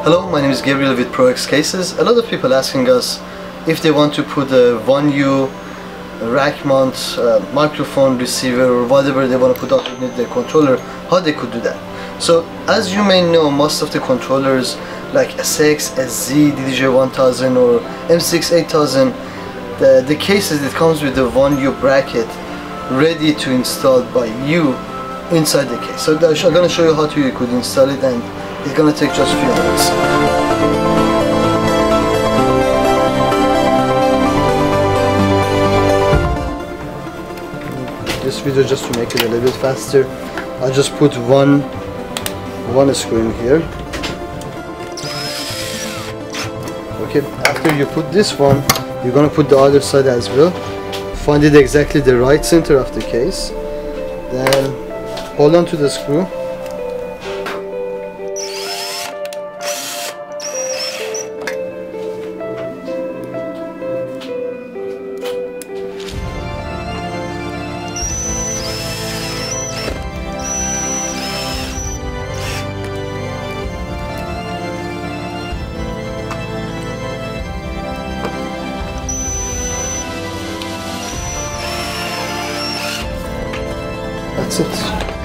Hello, my name is Gabriel with ProX cases. A lot of people asking us if they want to put a 1U rack mount microphone receiver or whatever they want to put underneath their controller, how they could do that. So as you may know, most of the controllers like SX, SZ, DDJ1000 or M6 8000, the cases, it comes with the 1U bracket ready to install by you inside the case. So I'm going to show you how you could install it, and it's going to take just a few minutes. This video, just to make it a little bit faster, I'll just put one screw in here. Okay, after you put this one, you're going to put the other side as well. Find it exactly the right center of the case. Then hold on to the screw. That's it.